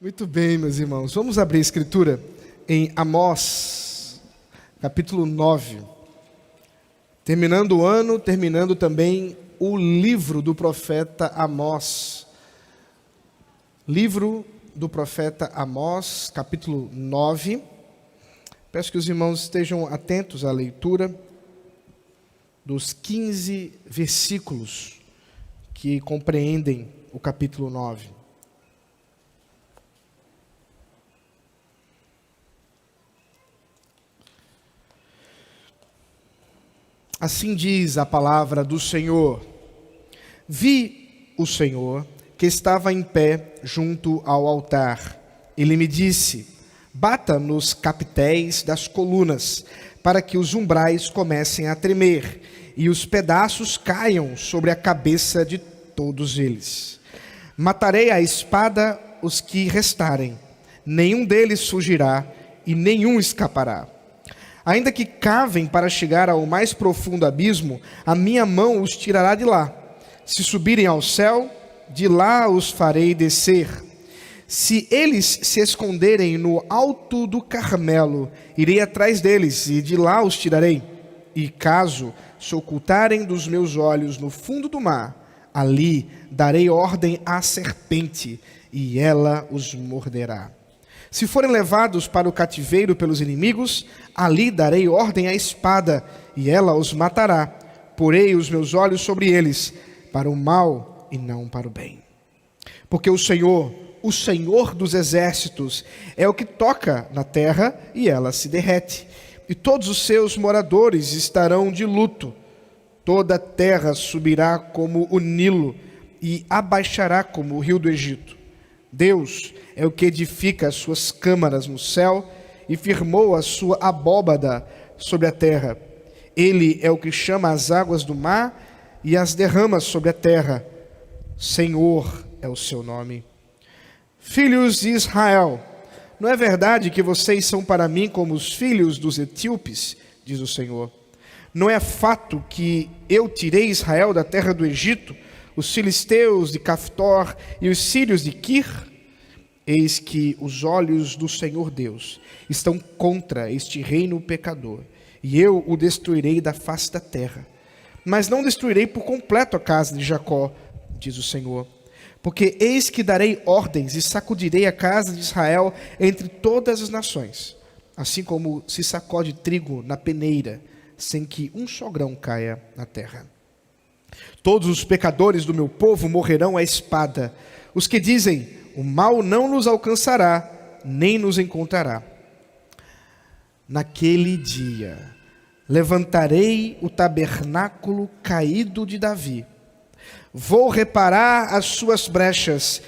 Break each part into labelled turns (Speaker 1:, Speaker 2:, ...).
Speaker 1: Muito bem, meus irmãos. Vamos abrir a escritura em Amós, capítulo 9. Terminando o ano, terminando também o livro do profeta Amós. Livro do profeta Amós, capítulo 9. Peço que os irmãos estejam atentos à leitura dos 15 versículos que compreendem o capítulo 9. Assim diz a palavra do Senhor: Vi o Senhor que estava em pé junto ao altar. Ele me disse: bata nos capitéis das colunas, para que os umbrais comecem a tremer, e os pedaços caiam sobre a cabeça de todos eles. Matarei à espada os que restarem, nenhum deles fugirá, e nenhum escapará. Ainda que cavem para chegar ao mais profundo abismo, a minha mão os tirará de lá. Se subirem ao céu, de lá os farei descer. Se eles se esconderem no alto do Carmelo, irei atrás deles e de lá os tirarei. E caso se ocultarem dos meus olhos no fundo do mar, ali darei ordem à serpente e ela os morderá. Se forem levados para o cativeiro pelos inimigos, ali darei ordem à espada, e ela os matará. Porei os meus olhos sobre eles, para o mal e não para o bem. Porque o Senhor dos exércitos, é o que toca na terra, e ela se derrete. E todos os seus moradores estarão de luto. Toda a terra subirá como o Nilo, e abaixará como o rio do Egito. Deus é o que edifica as suas câmaras no céu e firmou a sua abóbada sobre a terra. Ele é o que chama as águas do mar e as derrama sobre a terra. Senhor é o seu nome. Filhos de Israel, não é verdade que vocês são para mim como os filhos dos etíopes, diz o Senhor? Não é fato que eu tirei Israel da terra do Egito, os filisteus de Caftor e os sírios de Quir? Eis que os olhos do Senhor Deus estão contra este reino pecador, e eu o destruirei da face da terra. Mas não destruirei por completo a casa de Jacó, diz o Senhor. Porque eis que darei ordens e sacudirei a casa de Israel entre todas as nações, assim como se sacode trigo na peneira, sem que um só grão caia na terra. Todos os pecadores do meu povo morrerão à espada. Os que dizem, o mal não nos alcançará, nem nos encontrará. Naquele dia, levantarei o tabernáculo caído de Davi. Vou reparar as suas brechas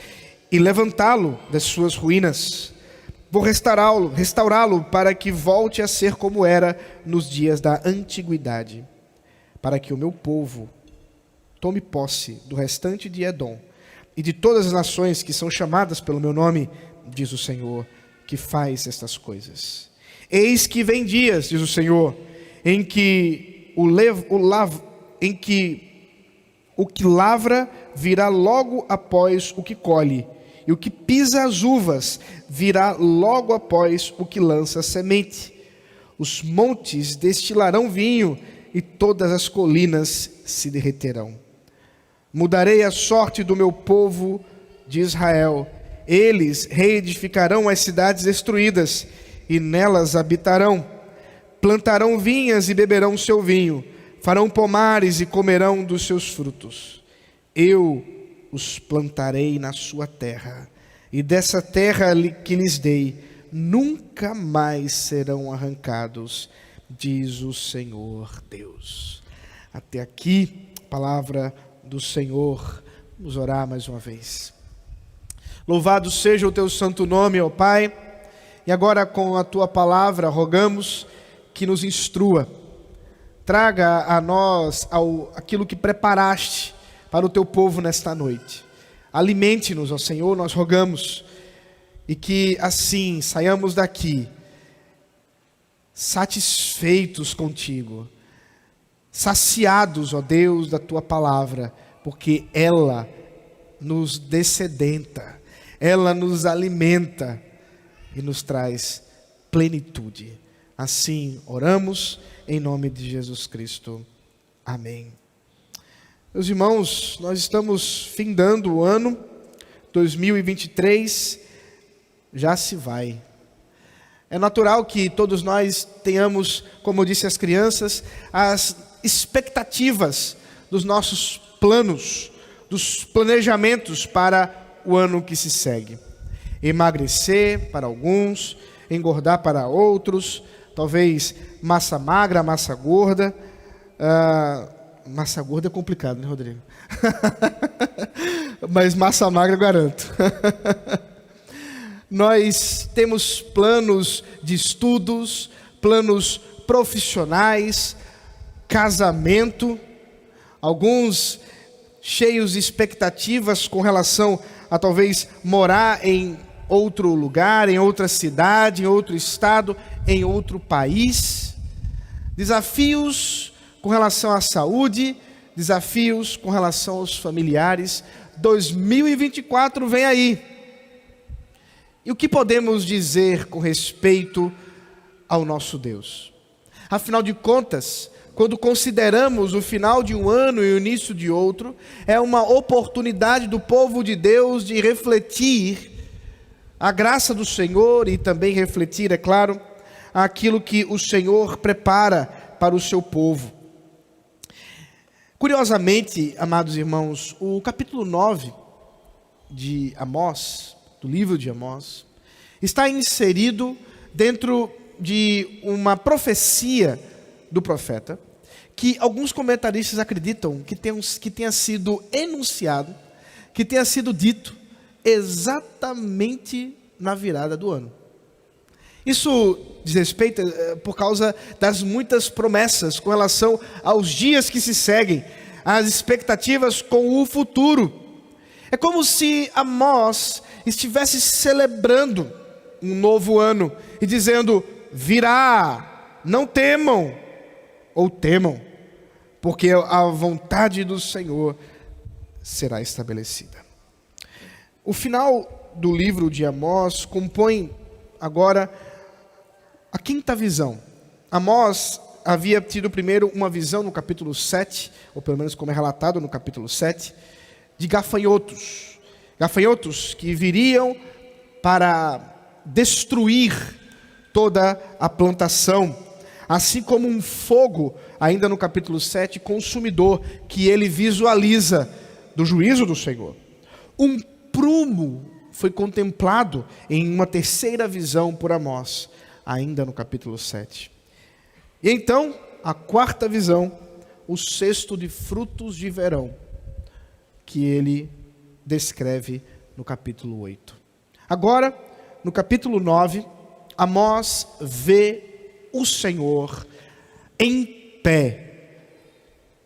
Speaker 1: e levantá-lo das suas ruínas. Vou restaurá-lo para que volte a ser como era nos dias da antiguidade, para que o meu povo tome posse do restante de Edom e de todas as nações que são chamadas pelo meu nome, diz o Senhor, que faz estas coisas. Eis que vem dias, diz o Senhor, em que o que lavra virá logo após o que colhe, e o que pisa as uvas virá logo após o que lança a semente. Os montes destilarão vinho e todas as colinas se derreterão. Mudarei a sorte do meu povo de Israel. Eles reedificarão as cidades destruídas e nelas habitarão. Plantarão vinhas e beberão seu vinho. Farão pomares e comerão dos seus frutos. Eu os plantarei na sua terra, e dessa terra que lhes dei, nunca mais serão arrancados, diz o Senhor Deus. Até aqui, palavra do Senhor. Vamos orar mais uma vez. Louvado seja o teu santo nome, ó Pai, e agora com a tua palavra rogamos que nos instrua, traga a nós aquilo que preparaste para o teu povo nesta noite. Alimente-nos, ó Senhor, nós rogamos, e que assim saiamos daqui satisfeitos contigo, saciados, ó Deus, da tua palavra, porque ela nos dessedenta, ela nos alimenta e nos traz plenitude. Assim oramos em nome de Jesus Cristo. Amém. Meus irmãos, nós estamos findando o ano 2023, já se vai. É natural que todos nós tenhamos, como eu disse às crianças, as expectativas dos nossos planos, dos planejamentos para o ano que se segue. Emagrecer para alguns, engordar para outros, talvez massa magra, massa gorda. Massa gorda é complicado, né, Rodrigo? Mas massa magra eu garanto. Nós temos planos de estudos, planos profissionais, casamento, alguns cheios de expectativas com relação a talvez morar em outro lugar, em outra cidade, em outro estado, em outro país. Desafios com relação à saúde, desafios com relação aos familiares. 2024 vem aí. E o que podemos dizer com respeito ao nosso Deus? Afinal de contas, quando consideramos o final de um ano e o início de outro, é uma oportunidade do povo de Deus de refletir a graça do Senhor e também refletir, é claro, aquilo que o Senhor prepara para o seu povo. Curiosamente, amados irmãos, o capítulo 9 de Amós, do livro de Amós, está inserido dentro de uma profecia do profeta, que alguns comentaristas acreditam que tenha sido enunciado, que tenha sido dito exatamente na virada do ano. Isso diz respeito por causa das muitas promessas com relação aos dias que se seguem, às expectativas com o futuro. É como se Amós estivesse celebrando um novo ano e dizendo: virá, não temam, ou temam, porque a vontade do Senhor será estabelecida. O final do livro de Amós compõe agora a quinta visão. Amós havia tido primeiro uma visão no capítulo 7, ou pelo menos como é relatado no capítulo 7, de gafanhotos. Gafanhotos que viriam para destruir toda a plantação. Assim como um fogo, ainda no capítulo 7, consumidor, que ele visualiza do juízo do Senhor. Um prumo foi contemplado em uma terceira visão por Amós, ainda no capítulo 7. E então, a quarta visão, o cesto de frutos de verão, que ele descreve no capítulo 8. Agora, no capítulo 9, Amós vê o Senhor em pé,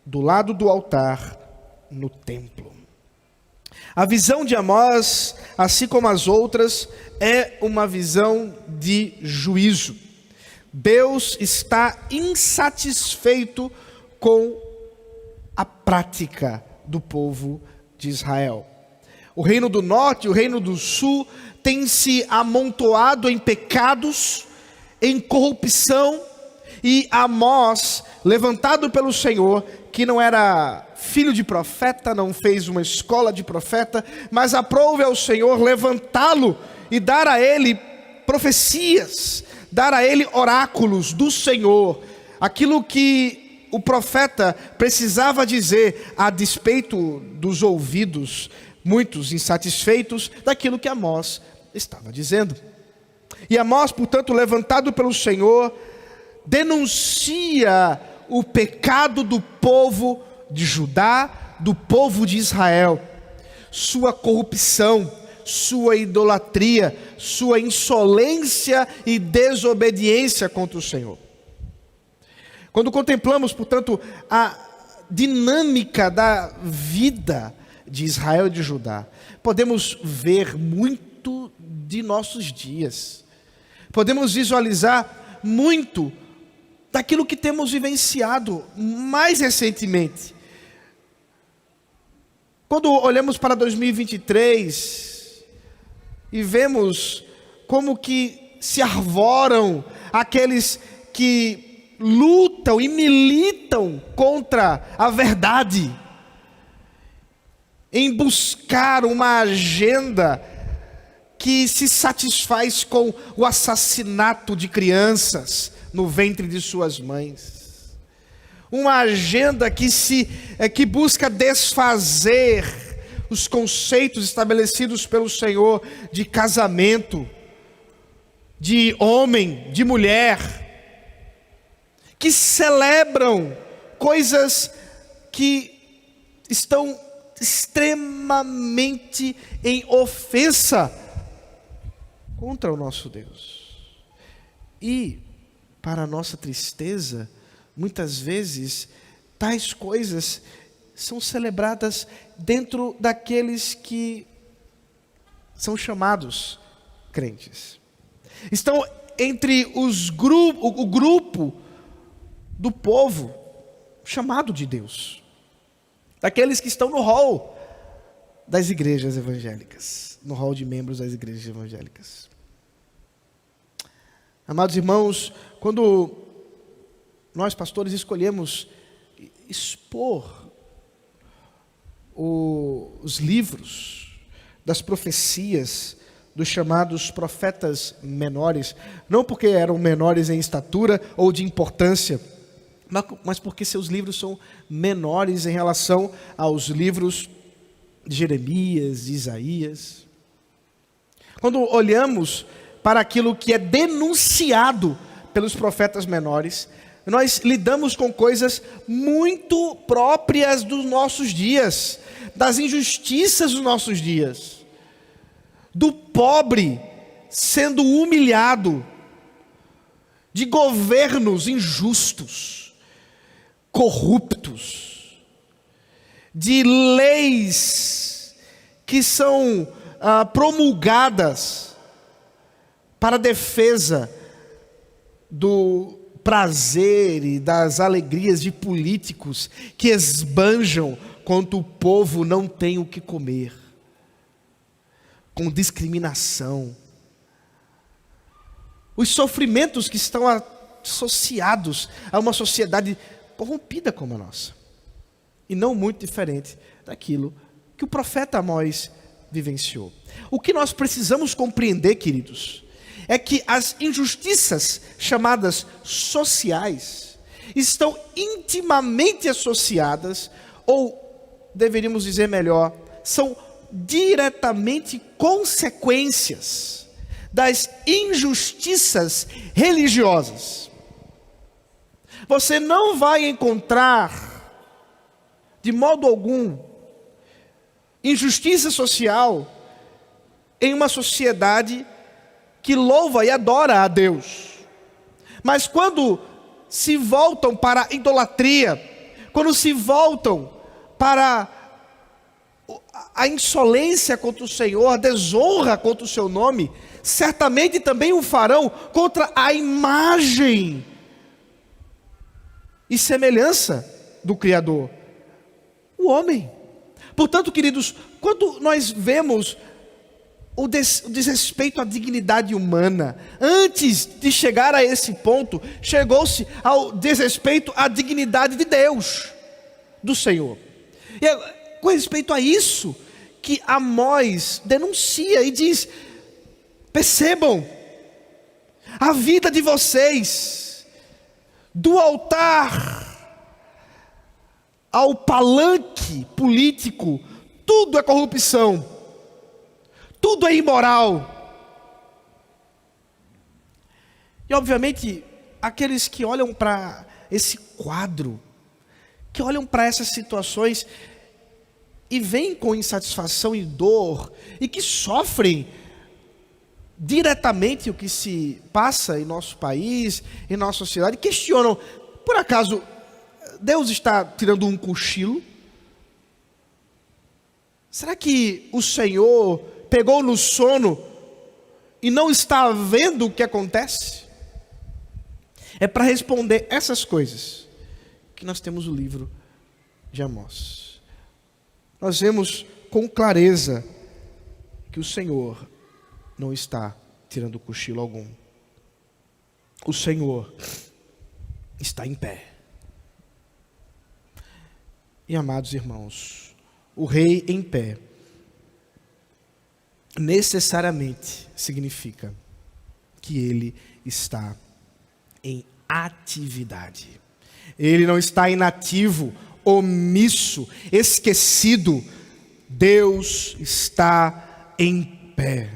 Speaker 1: do lado do altar, no templo. A visão de Amós, assim como as outras, é uma visão de juízo. Deus está insatisfeito com a prática do povo de Israel. O reino do norte e o reino do sul têm se amontoado em pecados, em corrupção, e Amós, levantado pelo Senhor, que não era filho de profeta, não fez uma escola de profeta, mas aprove ao Senhor levantá-lo e dar a ele profecias, dar a ele oráculos do Senhor, aquilo que o profeta precisava dizer a despeito dos ouvidos, muitos insatisfeitos daquilo que Amós estava dizendo. E Amós, portanto, levantado pelo Senhor, denuncia o pecado do povo de Judá, do povo de Israel, sua corrupção, sua idolatria, sua insolência e desobediência contra o Senhor. Quando contemplamos, portanto, a dinâmica da vida de Israel e de Judá, podemos ver muito de nossos dias. Podemos visualizar muito daquilo que temos vivenciado mais recentemente. Quando olhamos para 2023, e vemos como que se arvoram aqueles que lutam e militam contra a verdade, em buscar uma agenda que se satisfaz com o assassinato de crianças no ventre de suas mães. Uma agenda que busca desfazer os conceitos estabelecidos pelo Senhor de casamento, de homem, de mulher, que celebram coisas que estão extremamente em ofensa contra o nosso Deus. E, para a nossa tristeza, muitas vezes, tais coisas são celebradas dentro daqueles que são chamados crentes. Estão entre o grupo do povo chamado de Deus. Daqueles que estão no hall das igrejas evangélicas, no hall de membros das igrejas evangélicas. Amados irmãos, quando nós pastores escolhemos expor os livros das profecias dos chamados profetas menores, não porque eram menores em estatura ou de importância, mas porque seus livros são menores em relação aos livros de Jeremias, de Isaías. Quando olhamos para aquilo que é denunciado pelos profetas menores, nós lidamos com coisas muito próprias dos nossos dias, das injustiças dos nossos dias, do pobre sendo humilhado, de governos injustos, corruptos, de leis que são promulgadas para a defesa do prazer e das alegrias de políticos que esbanjam quanto o povo não tem o que comer, com discriminação. Os sofrimentos que estão associados a uma sociedade corrompida como a nossa, e não muito diferente daquilo que o profeta Amós vivenciou. O que nós precisamos compreender, queridos, é que as injustiças chamadas sociais estão intimamente associadas, ou deveríamos dizer melhor, são diretamente consequências das injustiças religiosas. Você não vai encontrar, de modo algum, injustiça social em uma sociedade que louva e adora a Deus. Mas quando se voltam para a idolatria, quando se voltam para a insolência contra o Senhor, a desonra contra o seu nome, certamente também o farão contra a imagem e semelhança do Criador, o homem. Portanto, queridos, quando nós vemos o desrespeito à dignidade humana, antes de chegar a esse ponto, chegou-se ao desrespeito à dignidade de Deus, do Senhor. E é com respeito a isso que Amós denuncia e diz: percebam, a vida de vocês, do altar ao palanque político, tudo é corrupção, tudo é imoral. E obviamente, aqueles que olham para esse quadro, que olham para essas situações e vêm com insatisfação e dor, e que sofrem diretamente o que se passa em nosso país, em nossa sociedade, questionam: por acaso Deus está tirando um cochilo? Será que o Senhor pegou no sono e não está vendo o que acontece? É para responder essas coisas que nós temos o livro de Amós. Nós vemos com clareza que o Senhor não está tirando cochilo algum. O Senhor está em pé. E amados irmãos, o rei em pé necessariamente significa que ele está em atividade. Ele não está inativo, omisso, esquecido. Deus está em pé.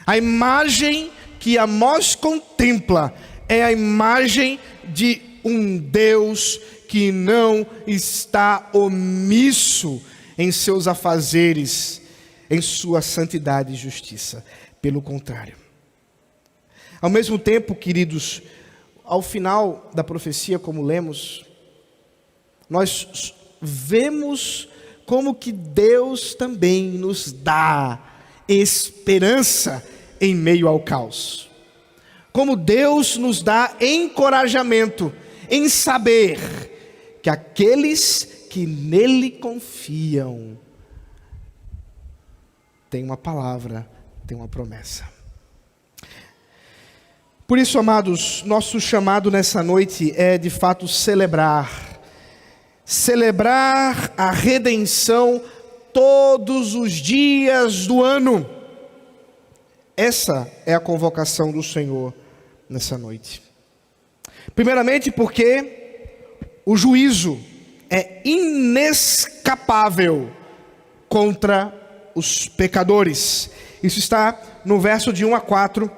Speaker 1: A imagem que Amós contempla é a imagem de um Deus que não está omisso em seus afazeres, em sua santidade e justiça. Pelo contrário. Ao mesmo tempo, queridos, ao final da profecia, como lemos, nós vemos como que Deus também nos dá esperança em meio ao caos. Como Deus nos dá encorajamento em saber que aqueles que nele confiam têm uma palavra, têm uma promessa. Por isso, amados, nosso chamado nessa noite é de fato celebrar a redenção todos os dias do ano. Essa é a convocação do Senhor nessa noite. Primeiramente porque o juízo é inescapável contra os pecadores. Isso está no verso de 1 a 4,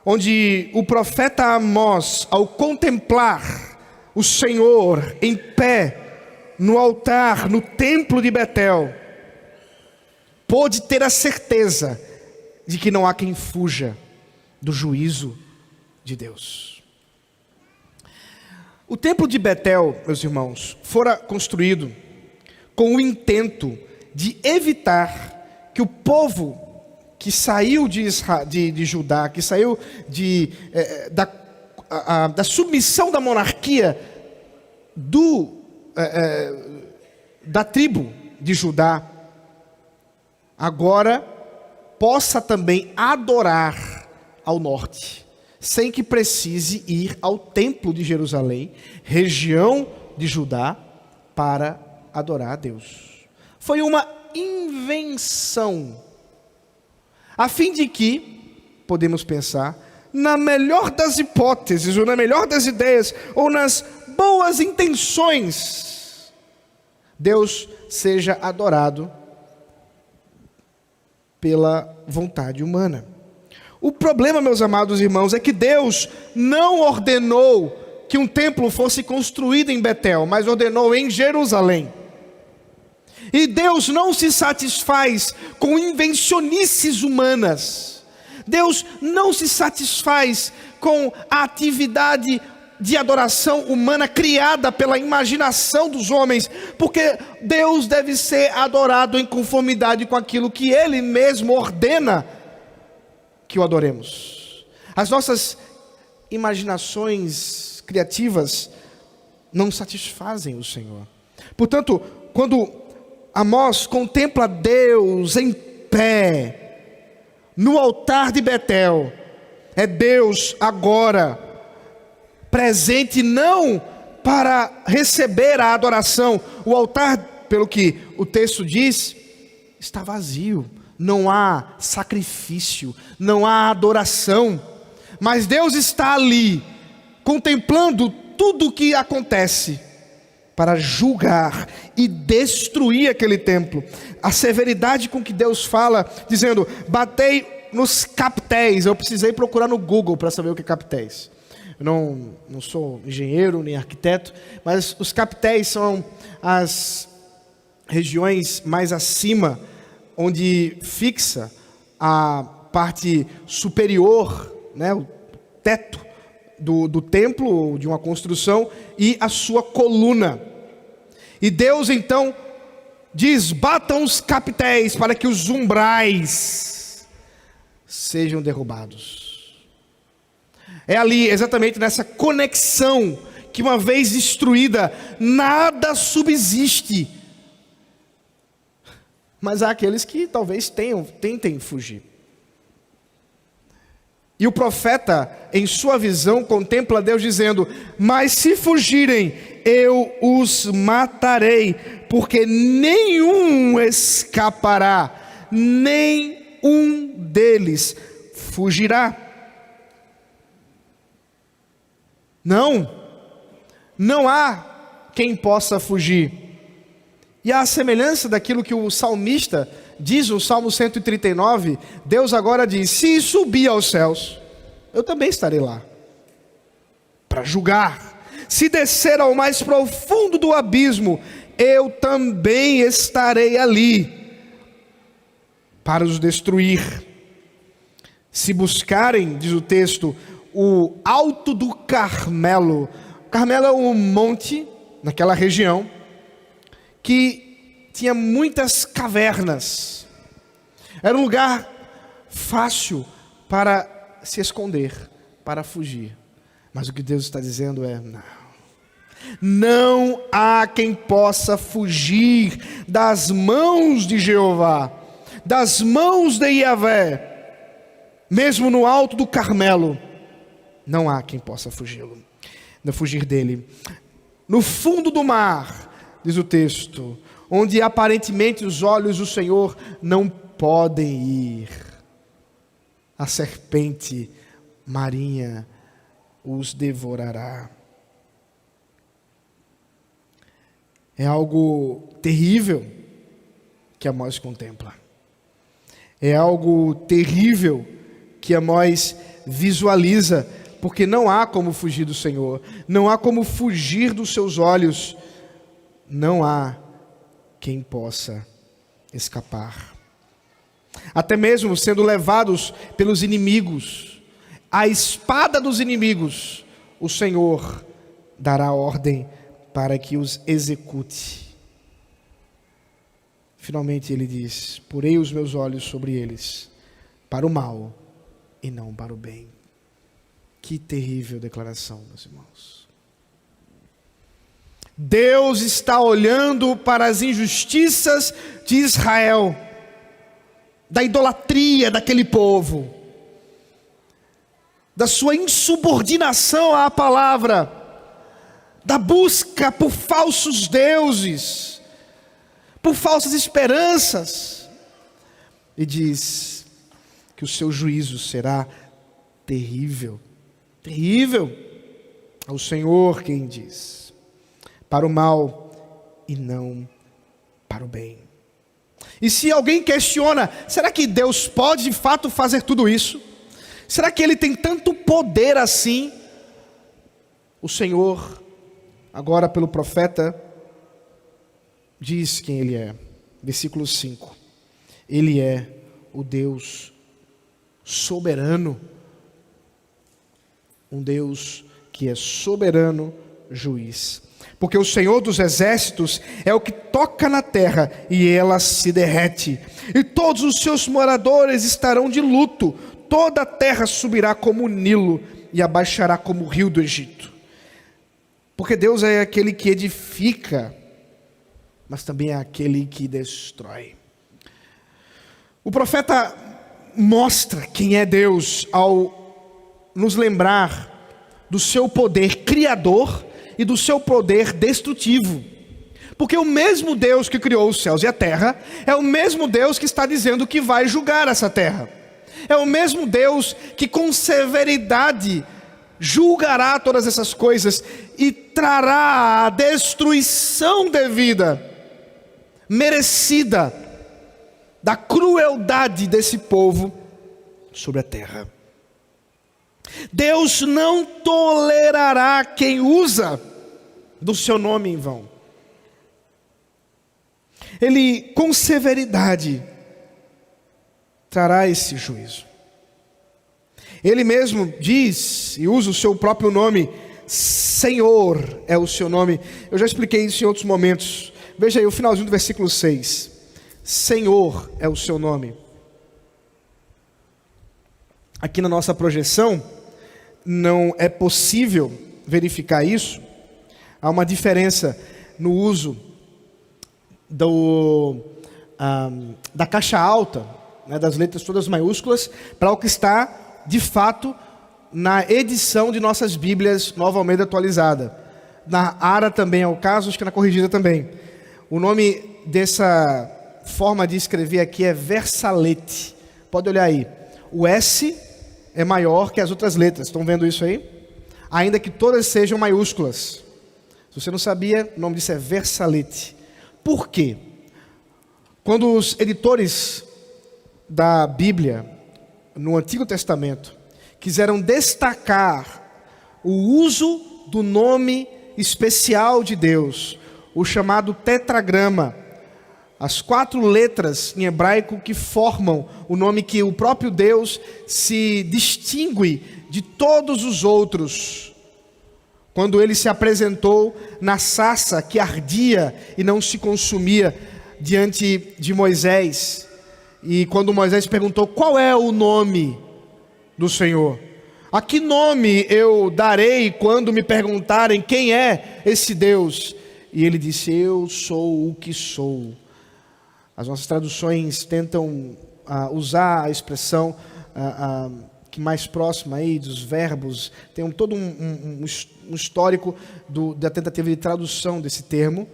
Speaker 1: onde o profeta Amós, ao contemplar o Senhor em pé no altar, no templo de Betel, pôde ter a certeza de que não há quem fuja do juízo de Deus. O templo de Betel, meus irmãos, fora construído com o intento de evitar que o povo que saiu de Judá, que saiu da submissão da monarquia da tribo de Judá, agora possa também adorar ao norte, sem que precise ir ao templo de Jerusalém, região de Judá, para adorar a Deus. Foi uma invenção, a fim de que, podemos pensar, na melhor das hipóteses, ou na melhor das ideias, ou nas boas intenções, Deus seja adorado pela vontade humana. O problema, meus amados irmãos, é que Deus não ordenou que um templo fosse construído em Betel, mas ordenou em Jerusalém. E Deus não se satisfaz com invencionices humanas. Deus não se satisfaz com a atividade de adoração humana criada pela imaginação dos homens, porque Deus deve ser adorado em conformidade com aquilo que Ele mesmo ordena que o adoremos. As nossas imaginações criativas não satisfazem o Senhor. Portanto, quando Amós contempla Deus em pé no altar de Betel, é Deus agora presente não para receber a adoração. O altar, pelo que o texto diz, está vazio. Não há sacrifício, não há adoração. Mas Deus está ali, contemplando tudo o que acontece, para julgar e destruir aquele templo. A severidade com que Deus fala, dizendo, batei nos captéis. Eu precisei procurar no Google para saber o que é captéis. Eu não sou engenheiro nem arquiteto, mas os captéis são as regiões mais acima, onde fixa a parte superior, né, o teto do templo, de uma construção, e a sua coluna. E Deus então diz, batam os captéis para que os umbrais sejam derrubados. É ali, exatamente nessa conexão, que uma vez destruída, nada subsiste. Mas há aqueles que talvez tentem fugir. E o profeta, em sua visão, contempla Deus dizendo: mas se fugirem, eu os matarei, porque nenhum escapará, nem um deles fugirá. Não há quem possa fugir. E à semelhança daquilo que o salmista diz no Salmo 139, Deus agora diz: se subir aos céus, eu também estarei lá para julgar. Se descer ao mais profundo do abismo, eu também estarei ali para os destruir. Se buscarem, diz o texto, o alto do Carmelo. Carmelo é um monte naquela região que tinha muitas cavernas. Era um lugar fácil para se esconder, para fugir. Mas o que Deus está dizendo é: não há quem possa fugir das mãos de Jeová, das mãos de Yahvé. Mesmo no alto do Carmelo, não há quem possa fugir dele. No fundo do mar, diz o texto, onde aparentemente os olhos do Senhor não podem ir, a serpente marinha os devorará. É algo terrível que Amós contempla. É algo terrível que Amós visualiza, porque não há como fugir do Senhor, não há como fugir dos seus olhos, não há quem possa escapar. Até mesmo sendo levados pelos inimigos, a espada dos inimigos, o Senhor dará ordem para que os execute. Finalmente ele diz: porei os meus olhos sobre eles, para o mal e não para o bem. Que terrível declaração, meus irmãos. Deus está olhando para as injustiças de Israel, da idolatria daquele povo, da sua insubordinação à palavra, da busca por falsos deuses, por falsas esperanças, e diz que o seu juízo será terrível. Terrível. É o Senhor quem diz: para o mal e não para o bem. E se alguém questiona, será que Deus pode de fato fazer tudo isso? Será que Ele tem tanto poder assim? O Senhor, agora pelo profeta, diz quem Ele é. Versículo 5. Ele é o Deus soberano. Um Deus que é soberano juiz. Porque o Senhor dos exércitos é o que toca na terra e ela se derrete. E todos os seus moradores estarão de luto. Toda a terra subirá como o Nilo e abaixará como o rio do Egito. Porque Deus é aquele que edifica, mas também é aquele que destrói. O profeta mostra quem é Deus ao nos lembrar do seu poder criador e do seu poder destrutivo. Porque o mesmo Deus que criou os céus e a terra é o mesmo Deus que está dizendo que vai julgar essa terra. É o mesmo Deus que com severidade julgará todas essas coisas e trará a destruição devida, merecida, da crueldade desse povo sobre a terra. Deus não tolerará quem usa do seu nome em vão. Ele, com severidade, trará esse juízo. Ele mesmo diz e usa o seu próprio nome. Senhor é o seu nome. Eu já expliquei isso em outros momentos. Veja aí o finalzinho do versículo 6. Senhor é o seu nome. Aqui na nossa projeção não é possível verificar isso. Há uma diferença no uso da caixa alta, né, das letras todas maiúsculas, para o que está de fato, na edição de nossas Bíblias Nova Almeida Atualizada. Na ARA também é o caso, acho que na Corrigida também. O nome dessa forma de escrever aqui é versalete. Pode olhar aí. O S é maior que as outras letras. Estão vendo isso aí? Ainda que todas sejam maiúsculas. Se você não sabia, o nome disso é versalete. Por quê? Quando os editores da Bíblia, no Antigo Testamento, quiseram destacar o uso do nome especial de Deus, o chamado tetragrama, as 4 letras em hebraico que formam o nome que o próprio Deus se distingue de todos os outros. Quando ele se apresentou na sarça que ardia e não se consumia diante de Moisés, e quando Moisés perguntou qual é o nome do Senhor, a que nome eu darei quando me perguntarem quem é esse Deus? E ele disse: eu sou o que sou. As nossas traduções tentam usar a expressão que mais próxima aí dos verbos, tem todo um histórico da tentativa de tradução desse termo,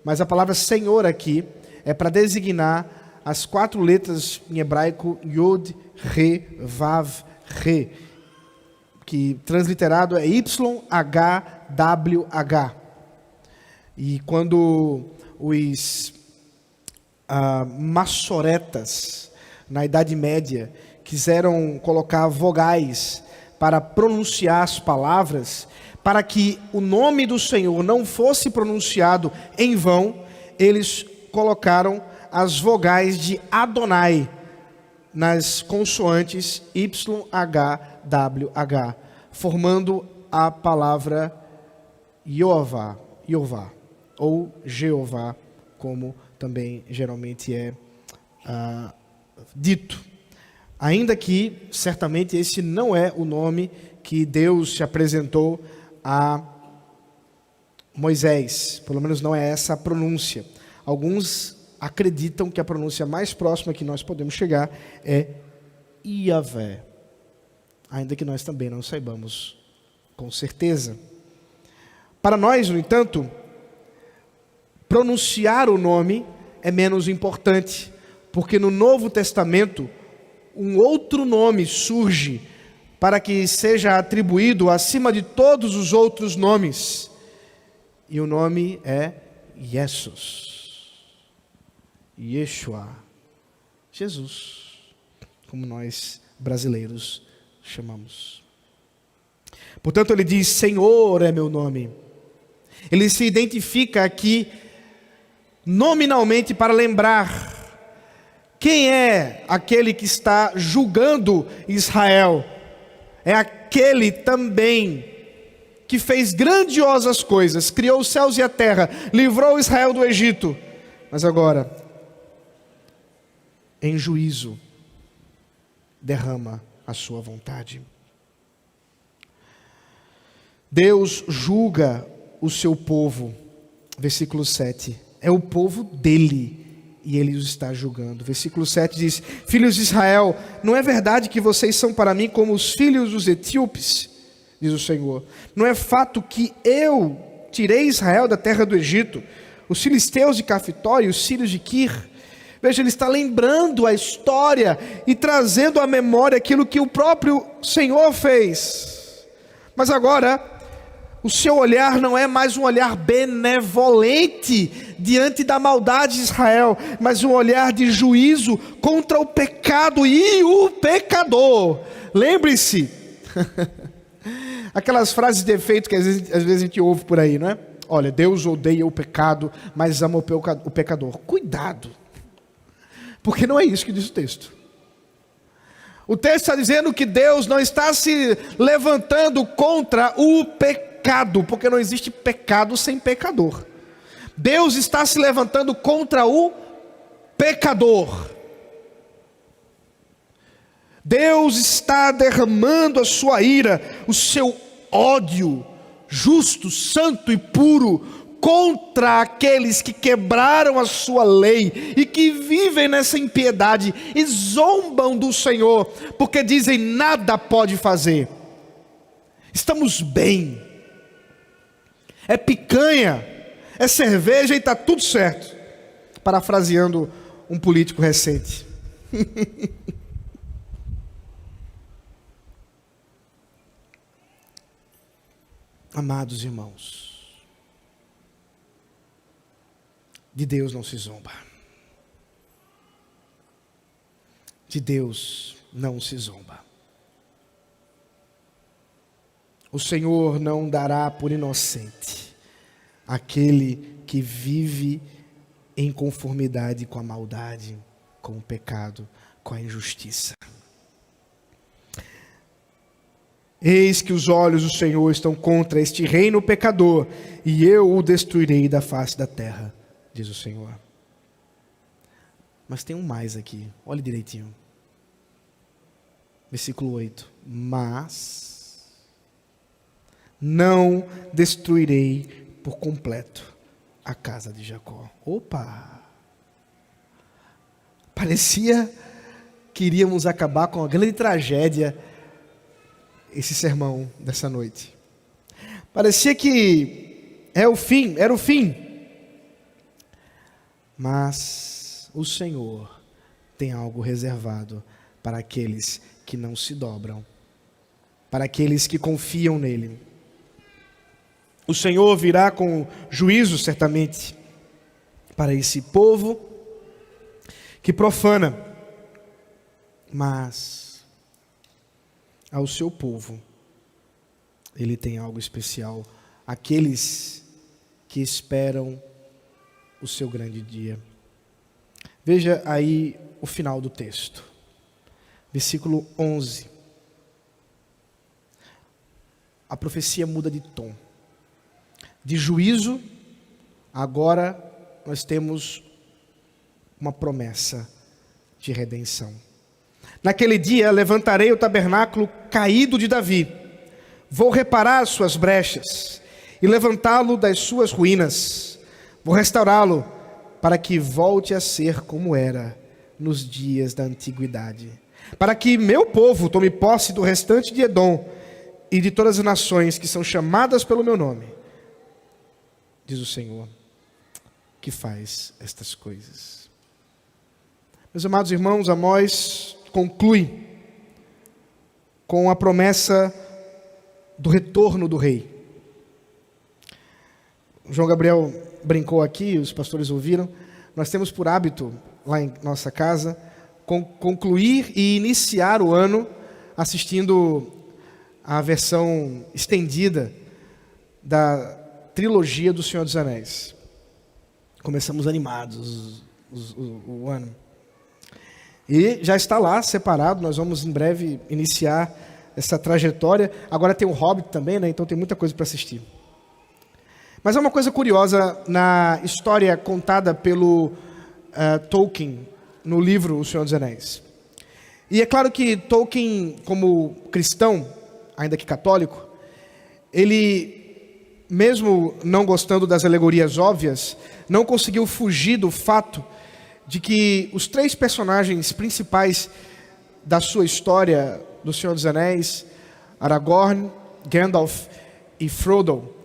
Speaker 1: mas a palavra Senhor aqui é para designar as 4 letras em hebraico Yod, Re, Vav, Re, que transliterado é YHWH. E quando os maçoretas, na Idade Média, quiseram colocar vogais para pronunciar as palavras, para que o nome do Senhor não fosse pronunciado em vão, eles colocaram as vogais de Adonai nas consoantes YHWH, formando a palavra Yehová, ou Jeová, como também geralmente é dito. Ainda que, certamente, esse não é o nome que Deus se apresentou a Moisés. Pelo menos não é essa a pronúncia. Alguns acreditam que a pronúncia mais próxima que nós podemos chegar é Iavé. Ainda que nós também não saibamos com certeza. Para nós, no entanto, pronunciar o nome é menos importante, porque no Novo Testamento um outro nome surge para que seja atribuído acima de todos os outros nomes, e o nome é Jesus, Yeshua, Jesus, como nós brasileiros chamamos. Portanto, ele diz: Senhor é meu nome. Ele se identifica aqui nominalmente para lembrar quem é aquele que está julgando Israel. É aquele também que fez grandiosas coisas, criou os céus e a terra, livrou Israel do Egito, mas agora, em juízo, derrama a sua vontade. Deus julga o seu povo, versículo 7, é o povo dele, e ele os está julgando. Versículo 7 diz: filhos de Israel, não é verdade que vocês são para mim como os filhos dos etíopes? Diz o Senhor. Não é fato que eu tirei Israel da terra do Egito, os filisteus de Caftor e os filhos de Quir? Veja, ele está lembrando a história e trazendo à memória aquilo que o próprio Senhor fez. Mas agora, o seu olhar não é mais um olhar benevolente diante da maldade de Israel, mas um olhar de juízo contra o pecado e o pecador. Lembre-se, aquelas frases de efeito que às vezes a gente ouve por aí, não é? Olha, Deus odeia o pecado, mas ama o pecador. Cuidado, porque não é isso que diz o texto. O texto está dizendo que Deus não está se levantando contra o pecado, porque não existe pecado sem pecador. Deus está se levantando contra o pecador. Deus está derramando a sua ira, o seu ódio justo, santo e puro contra aqueles que quebraram a sua lei e que vivem nessa impiedade e zombam do Senhor, porque dizem: nada pode fazer, estamos bem, é picanha, é cerveja e está tudo certo, parafraseando um político recente. Amados irmãos, de Deus não se zomba. De Deus não se zomba. O Senhor não dará por inocente aquele que vive em conformidade com a maldade, com o pecado, com a injustiça. Eis que os olhos do Senhor estão contra este reino pecador, e eu o destruirei da face da terra, diz o Senhor. Mas tem um mais aqui, olhe direitinho. Versículo 8. Mas não destruirei por completo a casa de Jacó. Opa! Parecia que iríamos acabar com uma grande tragédia esse sermão dessa noite. Parecia que era o fim. Mas o Senhor tem algo reservado para aqueles que não se dobram, para aqueles que confiam nele. O Senhor virá com juízo, certamente, para esse povo que profana, mas ao seu povo Ele tem algo especial. Aqueles que esperam o seu grande dia. Veja aí o final do texto. Versículo 11. A profecia muda de tom. De juízo, agora nós temos uma promessa de redenção. Naquele dia levantarei o tabernáculo caído de Davi. Vou reparar as suas brechas e levantá-lo das suas ruínas. Vou restaurá-lo para que volte a ser como era nos dias da antiguidade. Para que meu povo tome posse do restante de Edom e de todas as nações que são chamadas pelo meu nome. Diz o Senhor, que faz estas coisas. Meus amados irmãos, Amós conclui com a promessa do retorno do rei. João Gabriel brincou aqui, os pastores ouviram. Nós temos por hábito, lá em nossa casa, concluir e iniciar o ano assistindo a versão estendida da trilogia do Senhor dos Anéis. Começamos animados o ano. E já está lá separado, nós vamos em breve iniciar essa trajetória. Agora tem o Hobbit também, né? Então tem muita coisa para assistir. Mas há uma coisa curiosa na história contada pelo Tolkien no livro O Senhor dos Anéis. E é claro que Tolkien, como cristão, ainda que católico, ele, mesmo não gostando das alegorias óbvias, não conseguiu fugir do fato de que os três personagens principais da sua história do Senhor dos Anéis, Aragorn, Gandalf e Frodo,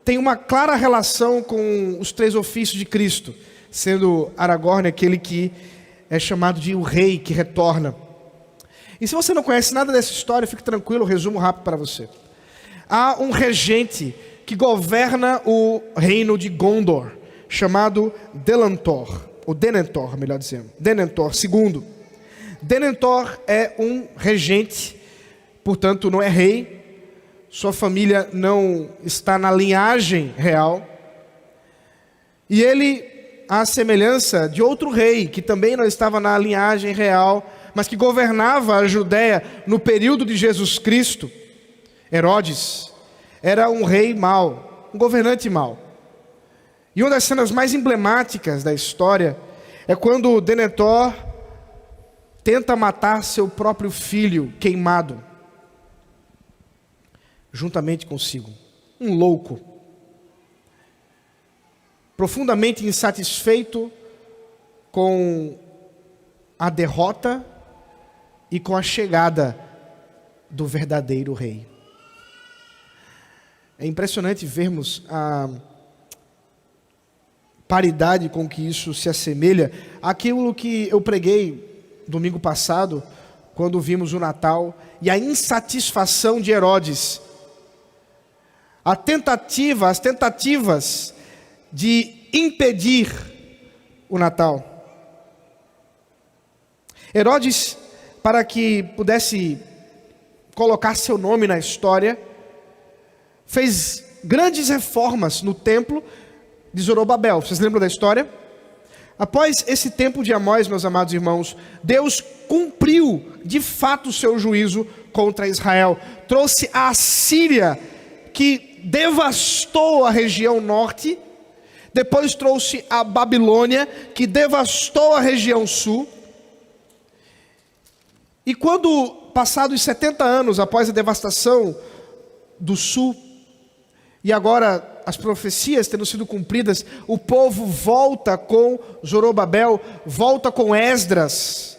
Speaker 1: têm uma clara relação com os três ofícios de Cristo, sendo Aragorn aquele que é chamado de o rei que retorna. E se você não conhece nada dessa história, fique tranquilo, resumo rápido para você. Há um regente que governa o reino de Gondor, chamado Denethor, ou Denethor, melhor dizendo, Denethor II. Denethor é um regente, portanto não é rei, sua família não está na linhagem real, e ele, à semelhança de outro rei, que também não estava na linhagem real, mas que governava a Judéia no período de Jesus Cristo, Herodes, era um rei mau, um governante mau. E uma das cenas mais emblemáticas da história é quando Denethor tenta matar seu próprio filho queimado, juntamente consigo, um louco. profundamente insatisfeito com a derrota e com a chegada do verdadeiro rei. É impressionante vermos a paridade com que isso se assemelha àquilo que eu preguei domingo passado, quando vimos o Natal e a insatisfação de Herodes. As tentativas de impedir o Natal. Herodes, para que pudesse colocar seu nome na história, fez grandes reformas no templo de Zorobabel. Vocês lembram da história? Após esse tempo de Amós, meus amados irmãos, Deus cumpriu de fato o seu juízo contra Israel. Trouxe a Assíria, que devastou a região norte. Depois trouxe a Babilônia, que devastou a região sul. E quando, passados 70 anos após a devastação do sul, e agora as profecias tendo sido cumpridas, o povo volta com Zorobabel, volta com Esdras,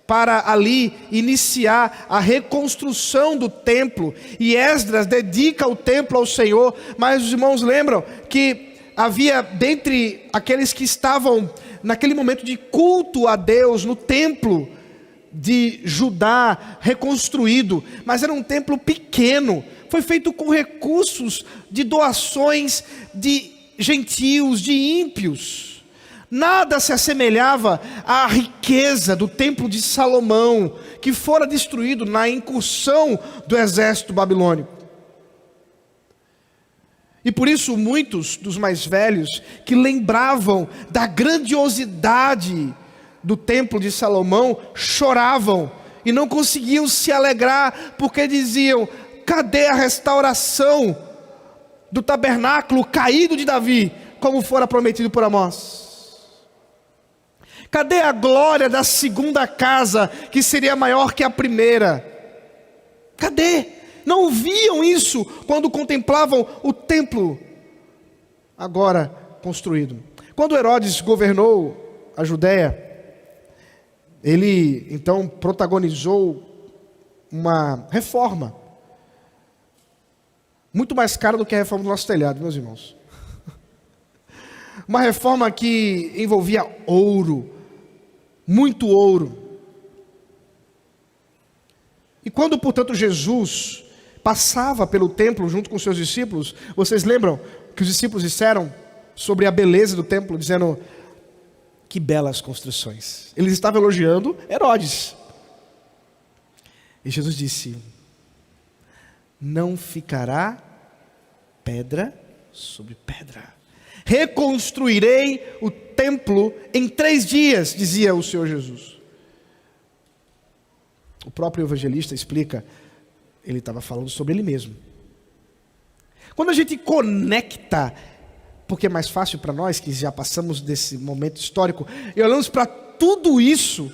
Speaker 1: para ali iniciar a reconstrução do templo. E Esdras dedica o templo ao Senhor. Mas os irmãos lembram que havia dentre aqueles que estavam naquele momento de culto a Deus no templo de Judá reconstruído, mas era um templo pequeno, foi feito com recursos de doações de gentios, de ímpios. Nada se assemelhava à riqueza do templo de Salomão, que fora destruído na incursão do exército babilônico. E por isso muitos dos mais velhos que lembravam da grandiosidade do templo de Salomão choravam e não conseguiam se alegrar, porque diziam: cadê a restauração do tabernáculo caído de Davi, como fora prometido por Amós? Cadê a glória da segunda casa, que seria maior que a primeira? Cadê? Não viam isso quando contemplavam o templo agora construído. Quando Herodes governou a Judéia, ele então protagonizou uma reforma muito mais cara do que a reforma do nosso telhado, meus irmãos. Uma reforma que envolvia ouro, muito ouro. E quando, portanto, Jesus passava pelo templo junto com seus discípulos, vocês lembram que os discípulos disseram sobre a beleza do templo, dizendo: que belas construções. Eles estavam elogiando Herodes. E Jesus disse: não ficará pedra sobre pedra. Reconstruirei o templo em 3 dias, dizia o Senhor Jesus. O próprio evangelista explica, ele estava falando sobre ele mesmo. Quando a gente conecta, porque é mais fácil para nós que já passamos desse momento histórico, e olhamos para tudo isso,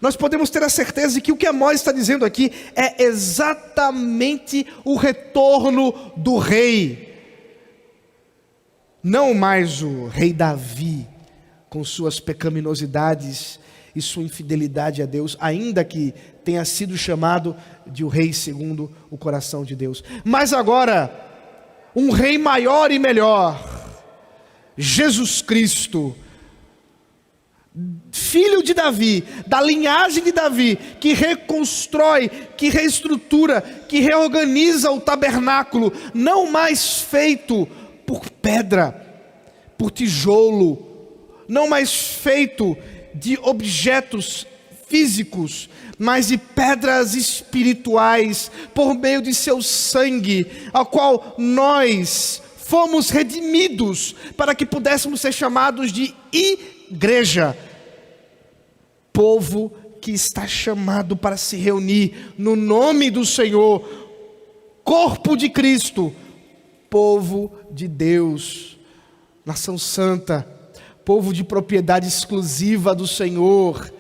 Speaker 1: nós podemos ter a certeza de que o que Amós está dizendo aqui é exatamente o retorno do rei. Não mais o rei Davi, com suas pecaminosidades e sua infidelidade a Deus, ainda que tenha sido chamado de o rei segundo o coração de Deus. Mas agora, um rei maior e melhor, Jesus Cristo, filho de Davi, da linhagem de Davi, que reconstrói, que reestrutura, que reorganiza o tabernáculo, não mais feito por pedra, por tijolo, não mais feito de objetos físicos, mas de pedras espirituais, por meio de seu sangue, ao qual nós fomos redimidos, para que pudéssemos ser chamados de igreja, povo que está chamado para se reunir no nome do Senhor, corpo de Cristo, povo de Deus, nação santa, povo de propriedade exclusiva do Senhor,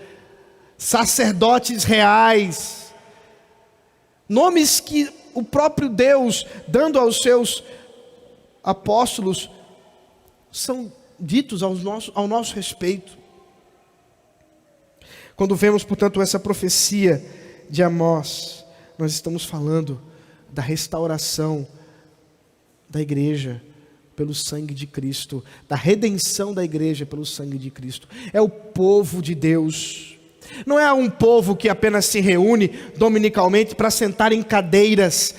Speaker 1: sacerdotes reais, nomes que o próprio Deus, dando aos seus apóstolos, são ditos ao nosso respeito. Quando vemos, portanto, essa profecia de Amós, nós estamos falando da restauração da igreja pelo sangue de Cristo, da redenção da igreja pelo sangue de Cristo. É o povo de Deus. Não é um povo que apenas se reúne dominicalmente para sentar em cadeiras.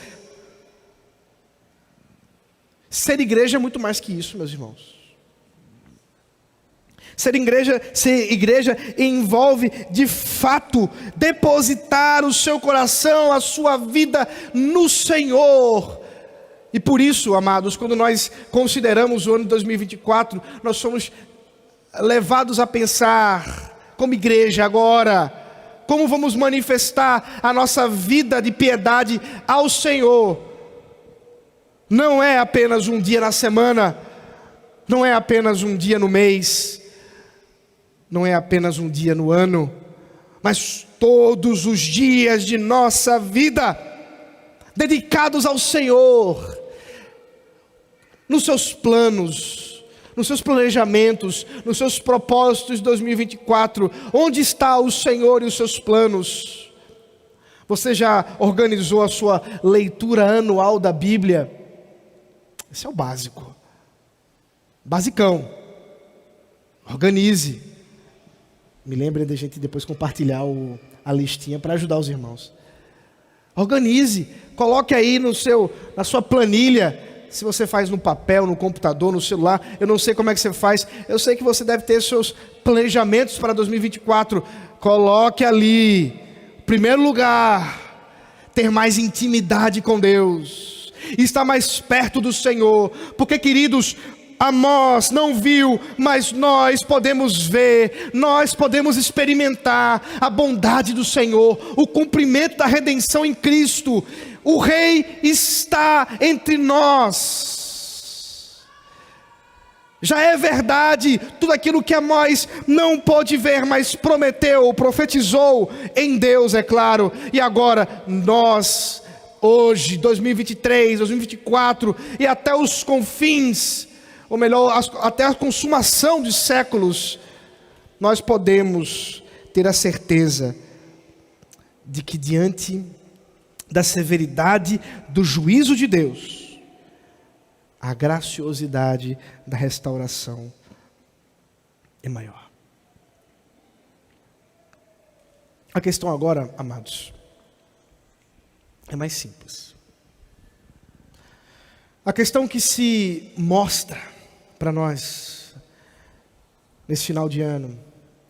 Speaker 1: Ser igreja é muito mais que isso, meus irmãos. Ser igreja envolve, de fato, depositar o seu coração, a sua vida no Senhor. E por isso, amados, quando nós consideramos o ano de 2024, nós somos levados a pensar, como igreja agora, como vamos manifestar a nossa vida de piedade ao Senhor. Não é apenas um dia na semana, não é apenas um dia no mês, não é apenas um dia no ano, mas todos os dias de nossa vida, dedicados ao Senhor, nos seus planos, nos seus planejamentos, nos seus propósitos de 2024, onde está o Senhor e os seus planos? Você já organizou a sua leitura anual da Bíblia? Esse é o básico, basicão. Organize. Me lembre de a gente depois compartilhar a listinha para ajudar os irmãos. Organize, coloque aí na sua planilha, se você faz no papel, no computador, no celular, eu não sei como é que você faz, eu sei que você deve ter seus planejamentos para 2024, coloque ali, primeiro lugar, ter mais intimidade com Deus, estar mais perto do Senhor, porque queridos, Amós não viu, mas nós podemos ver, nós podemos experimentar a bondade do Senhor, o cumprimento da redenção em Cristo. O Rei está entre nós. Já é verdade tudo aquilo que Amós não pôde ver, mas prometeu, profetizou em Deus, é claro. E agora nós, hoje, 2023, 2024 e até os confins, ou melhor, até a consumação de séculos, nós podemos ter a certeza de que diante da severidade do juízo de Deus, a graciosidade da restauração é maior. A questão agora, amados, é mais simples. A questão que se mostra para nós, nesse final de ano,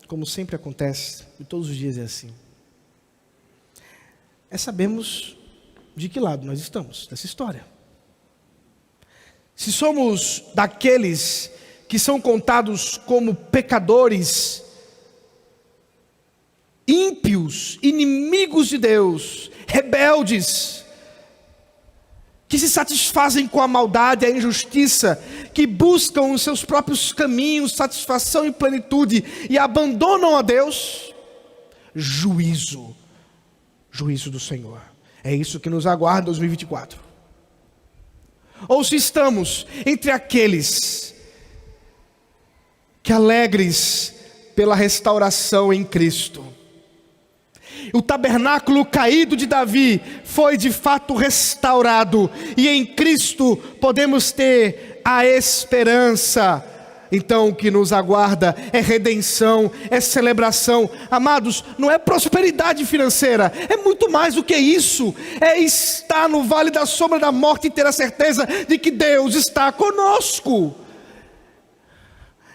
Speaker 1: como sempre acontece, e todos os dias é assim, é sabermos de que lado nós estamos dessa história. Se somos daqueles que são contados como pecadores, ímpios, inimigos de Deus, rebeldes, que se satisfazem com a maldade e a injustiça, que buscam os seus próprios caminhos, satisfação e plenitude, e abandonam a Deus, juízo do Senhor. É isso que nos aguarda em 2024. Ou se estamos entre aqueles que alegres pela restauração em Cristo. O tabernáculo caído de Davi foi de fato restaurado, e em Cristo podemos ter a esperança. Então o que nos aguarda é redenção, é celebração. Amados, não é prosperidade financeira, é muito mais do que isso. É estar no vale da sombra da morte e ter a certeza de que Deus está conosco.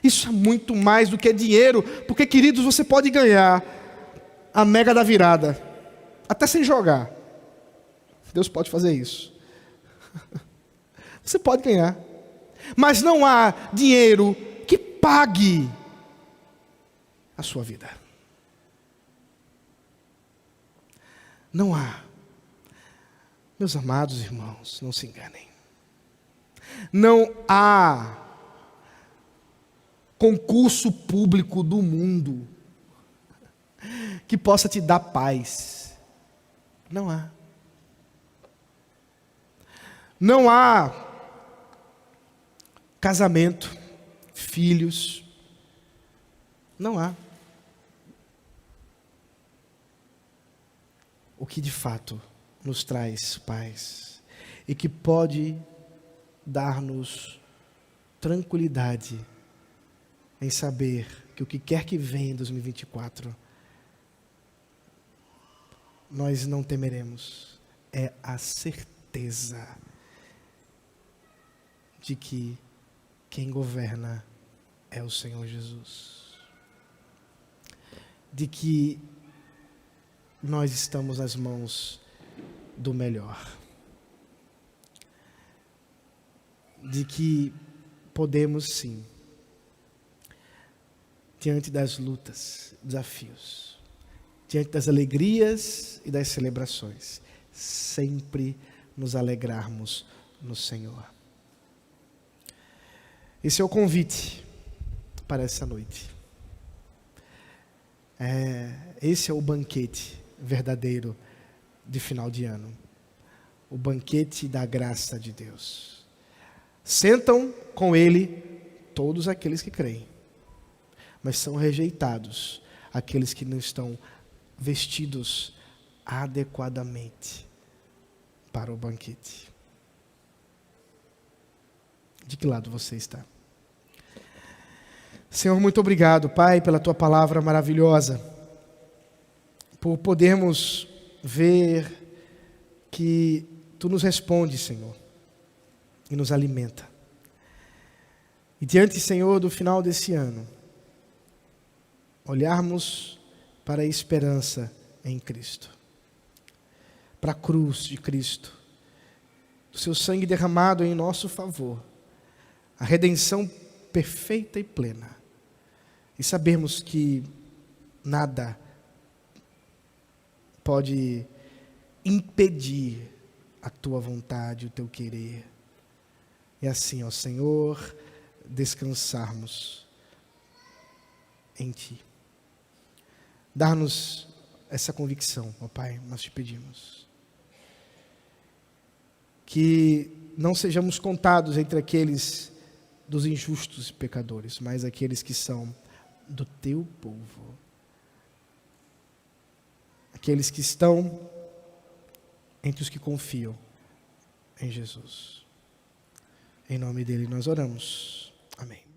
Speaker 1: Isso é muito mais do que dinheiro, porque, queridos, você pode ganhar a mega da virada, até sem jogar. Deus pode fazer isso. Você pode ganhar, mas não há dinheiro que pague a sua vida. Não há. Meus amados irmãos, não se enganem. Não há concurso público do mundo que possa te dar paz. Não há. Não há casamento, filhos. Não há. O que de fato nos traz paz e que pode dar-nos tranquilidade em saber que o que quer que venha em 2024, nós não temeremos. É a certeza de que quem governa é o Senhor Jesus. De que nós estamos nas mãos do melhor. De que podemos sim, diante das lutas, desafios, diante das alegrias e das celebrações, sempre nos alegrarmos no Senhor. Esse é o convite para essa noite. Esse é o banquete verdadeiro de final de ano. O banquete da graça de Deus. Sentam com Ele todos aqueles que creem, mas são rejeitados aqueles que não estão vestidos adequadamente para o banquete. De que lado você está? Senhor, muito obrigado, Pai, pela Tua palavra maravilhosa, por podermos ver que Tu nos respondes, Senhor, e nos alimenta. E diante, Senhor, do final desse ano, olharmos para a esperança em Cristo, para a cruz de Cristo, do Seu sangue derramado em nosso favor, a redenção perfeita e plena, e sabermos que nada pode impedir a Tua vontade, o Teu querer. E assim, ó Senhor, descansarmos em Ti. Dar-nos essa convicção, ó Pai, nós te pedimos. Que não sejamos contados entre aqueles dos injustos e pecadores, mas aqueles que são do Teu povo. Aqueles que estão entre os que confiam em Jesus. Em nome dele nós oramos. Amém.